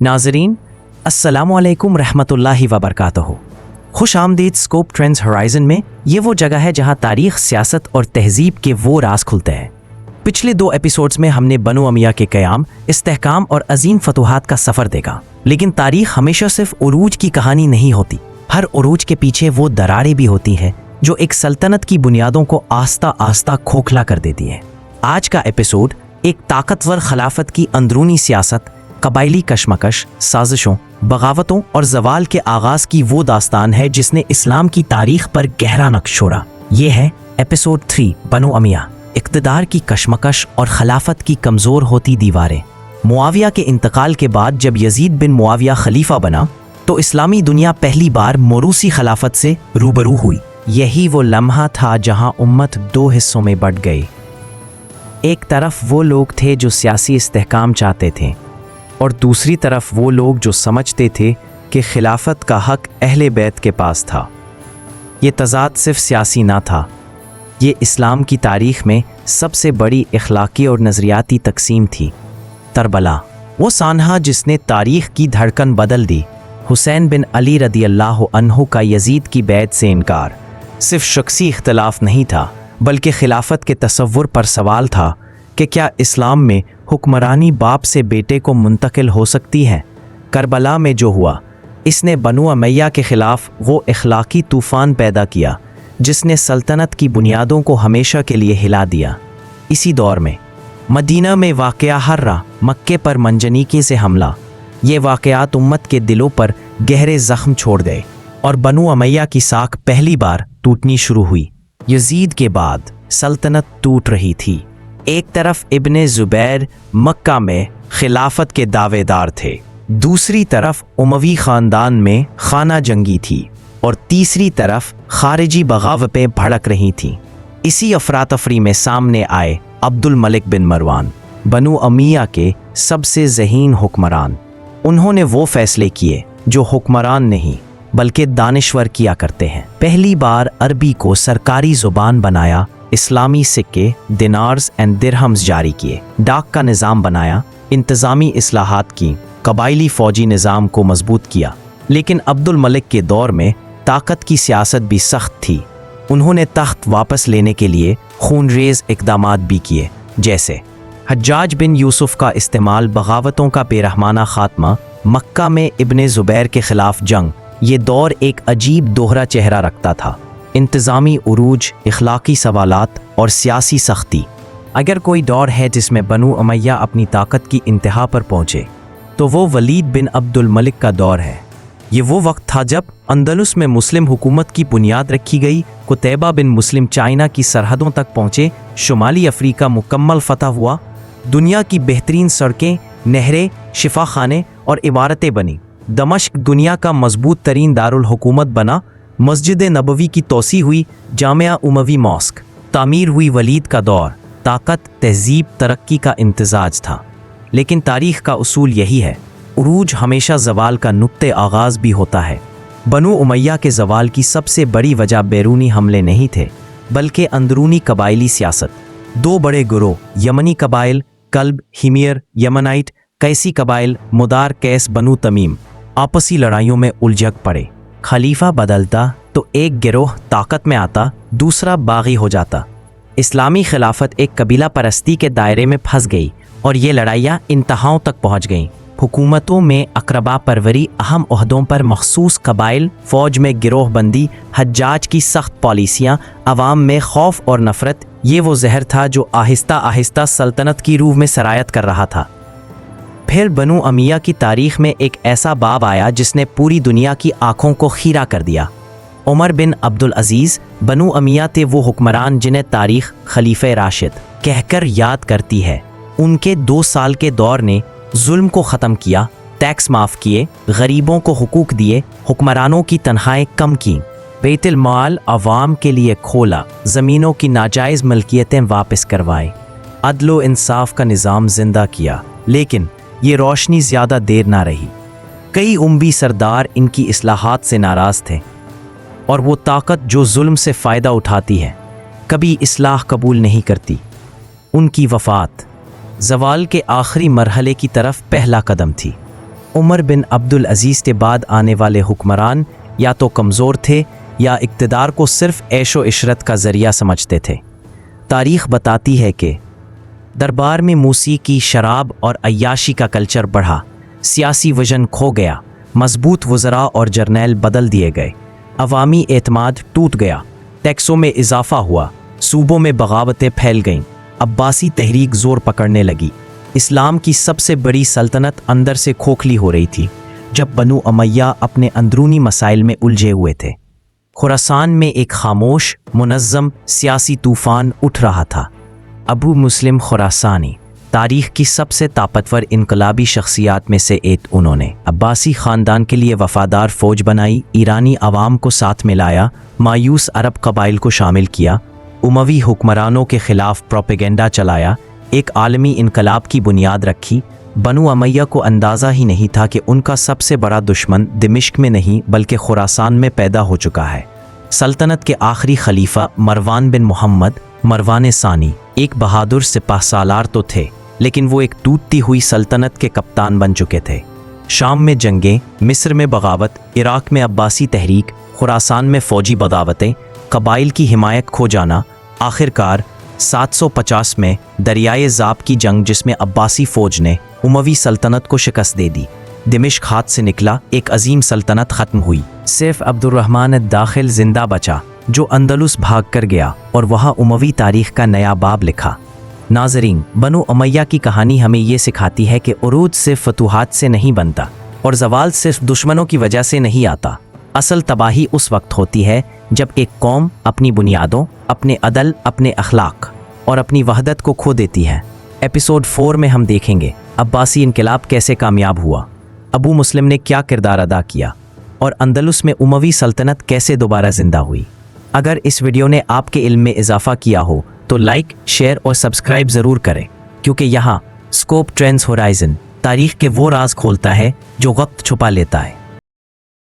नाज़रीन, अस्सलामु अलैकुम रहमतुल्लाहि व बरकातहू। खुश आमदीद स्कोप ट्रेंड्स होराइज़न में। ये वो जगह है जहाँ तारीख़, सियासत और तहज़ीब के वो राज खुलते हैं। पिछले 2 एपिसोड्स में हमने बनु अमिया के क़याम, इस्तेहकाम और अजीम फतूहात का सफ़र देखा। लेकिन तारीख़ हमेशा सिर्फ उरूज की कहानी नहीं होती। हर उरूज के पीछे वो दरारें भी होती हैं जो एक सल्तनत की बुनियादों को आस्ता आस्ता खोखला कर देती हैं। आज का एपिसोड एक ताकतवर खिलाफत की अंदरूनी सियासत, कबायली कशमकश, साजिशों, बगावतों और जवाल के आगाज़ की वो दास्तान है जिसने इस्लाम की तारीख पर गहरा नक्श छोड़ा। ये है एपिसोड 3, बनु अमिया, इक़्तिदार की कशमकश और खिलाफत की कमज़ोर होती दीवारें। मुआविया के इंतकाल के बाद जब यजीद बिन मुआविया खलीफा बना तो इस्लामी दुनिया पहली बार मोरूसी खिलाफत से रूबरू हुई। यही वो लम्हा था जहां उम्मत 2 हिस्सों में बट गई। एक तरफ वो लोग थे जो सियासी इस्तेहकाम चाहते थे और दूसरी तरफ वो लोग जो समझते थे कि खिलाफत का हक अहले बैत के पास था। ये तज़ाद सिर्फ सियासी ना था, ये इस्लाम की तारीख़ में सबसे बड़ी इखलाकी और नज़रियाती तकसीम थी। करबला, वो सानहा जिसने तारीख़ की धड़कन बदल दी। हुसैन बिन अली रदियल्लाहु अन्हु का यजीद की बैत से इनकार सिर्फ शख्सी इख्तलाफ नहीं था, बल्कि खिलाफत के तसव्वुर पर सवाल था कि क्या इस्लाम में हुक्मरानी बाप से बेटे को मुंतकिल हो सकती है। करबला में जो हुआ, इसने बनु अमैया के ख़िलाफ़ वो इखलाकी तूफ़ान पैदा किया जिसने सल्तनत की बुनियादों को हमेशा के लिए हिला दिया। इसी दौर में मदीना में वाक़या हर्रा, मक्के पर मंजनीकी से हमला, ये वाक़यात उम्मत के दिलों पर गहरे ज़ख्म छोड़ गए और बनु अमैया की साख पहली बार टूटनी शुरू हुई। यजीद के बाद सल्तनत टूट रही थी। एक तरफ इब्ने ज़ुबैर मक्का में खिलाफत के दावेदार थे, दूसरी तरफ उमवी ख़ानदान में खाना जंगी थी और तीसरी तरफ खारिजी बगावतें भड़क रही थीं। इसी अफरा-तफरी में सामने आए अब्दुल मलिक बिन मरवान, बनु अमिया के सबसे ज़हीन हुक्मरान। उन्होंने वो फ़ैसले किए जो हुक्मरान नहीं बल्कि दानिश्वर किया करते हैं। पहली बार अरबी को सरकारी ज़ुबान बनाया, इस्लामी सिक्के, दिनार्स एंड दिरहम्स जारी किए, डाक का निज़ाम बनाया, इंतज़ामी इस्लाहात की, कबायली फ़ौजी निज़ाम को मजबूत किया। लेकिन अब्दुल मलिक के दौर में ताकत की सियासत भी सख्त थी। उन्होंने तख्त वापस लेने के लिए खूनरेज़ इक़दामात भी किए, जैसे हज्जाज बिन यूसुफ का इस्तेमाल, बगावतों का बेरहमाना ख़ात्मा, मक्का में इब्ने ज़ुबैर के ख़िलाफ़ जंग। ये दौर एक अजीब दोहरा चेहरा रखता था, इंतज़ामी उरूज, इखलाकी सवालात और सियासी सख्ती। अगर कोई दौर है जिसमें बनु अमैया अपनी ताकत की इंतहा पर पहुँचे तो वो वलीद बिन अब्दुल मलिक का दौर है। ये वो वक्त था जब अंदलुस में मुस्लिम हुकूमत की बुनियाद रखी गई, कुतैबा बिन मुस्लिम चाइना की सरहदों तक पहुँचे, शुमाली अफ्रीका मुकम्मल फतह हुआ, दुनिया की बेहतरीन सड़कें, नहरें, शिफा खाने और इमारतें बनी, दमश्क दुनिया का मजबूत तरीन दारुल हुकूमत बना, मस्जिद नबवी की तोसी हुई, जामिया उमवी मॉस्क तामीर हुई। वलीद का दौर ताकत, तहजीब, तरक्की का इम्तिजाज था। लेकिन तारीख़ का उसूल यही है, उरूज हमेशा ज़वाल का नुक्ते आगाज़ भी होता है। बनु उमैया के ज़वाल की सबसे बड़ी वजह बैरूनी हमले नहीं थे बल्कि अंदरूनी कबायली सियासत। 2 बड़े गिरोह, यमनी कबाइल कल्ब, हिमियर, यमनाइट, कैसी कबाइल, मुदार, कैस, बनु तमीम, आपसी लड़ाइयों में उलझ पड़े। खलीफा बदलता तो एक गिरोह ताकत में आता, दूसरा बागी हो जाता। इस्लामी खिलाफत एक कबीला परस्ती के दायरे में फंस गई और ये लड़ाइयाँ इंतहाओं तक पहुँच गईं। हुकूमतों में अकरबा परवरी, अहम ओहदों पर मखसूस कबाइल, फ़ौज में गिरोह बंदी, हज्जाज की सख्त पॉलिसियाँ, अवाम में खौफ और नफ़रत, ये वो जहर था जो आहिस्ता आहिस्ता सल्तनत की रूह में सरायत कर रहा था। फिर बनु अमिया की तारीख़ में एक ऐसा बाब आया जिसने पूरी दुनिया की आँखों को खीरा कर दिया। उमर बिन अब्दुल अजीज़। बनु अमिया थे वो हुक्मरान जिन्हें तारीख़ खलीफे राशिद कहकर याद करती है। उनके 2 साल के दौर ने जुल्म को ख़त्म किया, टैक्स माफ़ किए, गरीबों को हुकूक दिए, हुक्मरानों की तनख्वाहें कम की, बैतुल माल अवाम के लिए खोला, ज़मीनों की नाजायज़ मलकियतें वापस करवाई, अदलो इंसाफ का निज़ाम ज़िंदा किया। लेकिन ये रोशनी ज़्यादा देर ना रही। कई उम्वी सरदार इनकी इस्लाहात से नाराज़ थे और वो ताकत जो जुल्म से फ़ायदा उठाती है कभी इस्लाह कबूल नहीं करती। उनकी वफ़ात ज़वाल के आखिरी मरहले की तरफ पहला कदम थी। उमर बिन अब्दुल अजीज़ के बाद आने वाले हुक्मरान या तो कमज़ोर थे या इक़्तिदार को सिर्फ़ ऐशो इशरत का ज़रिया समझते थे। तारीख़ बताती है कि दरबार में मौसीकी, शराब और अय्याशी का कल्चर बढ़ा, सियासी विजन खो गया, मजबूत वज़रा और जर्नैल बदल दिए गए, अवामी एतमाद टूट गया, टैक्सों में इजाफा हुआ, सूबों में बगावतें फैल गईं, अब्बासी तहरीक ज़ोर पकड़ने लगी। इस्लाम की सबसे बड़ी सल्तनत अंदर से खोखली हो रही थी जब बनु उमय्या अपने अंदरूनी मसाइल में उलझे हुए थे। खुरासान में एक खामोश, मुनज़्ज़म सियासी तूफ़ान उठ रहा था। अबू मुस्लिम खुरासानी तारीख़ की सबसे ताकतवर इनकलाबी शख्सियात में से एक। उन्होंने अब्बासी ख़ानदान के लिए वफ़ादार फ़ौज बनाई, ईरानी अवाम को साथ मिलाया, मायूस अरब कबाइल को शामिल किया, उमवी हुक्मरानों के ख़िलाफ़ प्रोपेगेंडा चलाया, एक आलमी इनकलाब की बुनियाद रखी। बनु उमय्या को अंदाज़ा ही नहीं था कि उनका सबसे बड़ा दुश्मन दिमिश्क में नहीं बल्कि खुरासान में पैदा हो चुका है। सल्तनत के आखिरी खलीफा मरवान बिन मोहम्मद मरवान सानी एक बहादुर सिपाहसालार तो थे, लेकिन वो एक टूटती हुई सल्तनत के कप्तान बन चुके थे। शाम में जंगें, मिस्र में बगावत, इराक में अब्बासी तहरीक, खुरासान में फ़ौजी बगावतें, कबाइल की हिमायत खो जाना, आखिरकार 750 में दरियाए ज़ाब की जंग जिसमें अब्बासी फ़ौज ने उमवी सल्तनत को शिकस्त दे दी। दिमिश्क हाथ से निकला, एक अजीम सल्तनत ख़त्म हुई। सिर्फ अब्दुर्रहमान दाखिल ज़िंदा बचा जो अंदलुस भाग कर गया और वहाँ उमवी तारीख़ का नया बाब लिखा। नाज़रीन, बनु उमय्या की कहानी हमें ये सिखाती है कि उरूज सिर्फ फतूहात से नहीं बनता और ज़वाल सिर्फ दुश्मनों की वजह से नहीं आता। असल तबाही उस वक्त होती है जब एक कौम अपनी बुनियादों, अपने अदल, अपने अखलाक और अपनी वहदत को खो देती है। एपिसोड 4 में हम देखेंगे अब्बासी इनकलाब कैसे कामयाब हुआ, अबू मुस्लिम ने क्या किरदार अदा किया और अंदलुस में उमवी सल्तनत कैसे दोबारा ज़िंदा हुई। अगर इस वीडियो ने आपके इल्म में इजाफा किया हो तो लाइक, शेयर और सब्सक्राइब ज़रूर करें, क्योंकि यहाँ स्कोप ट्रेंड्स होराइजन तारीख़ के वो राज खोलता है जो वक्त छुपा लेता है।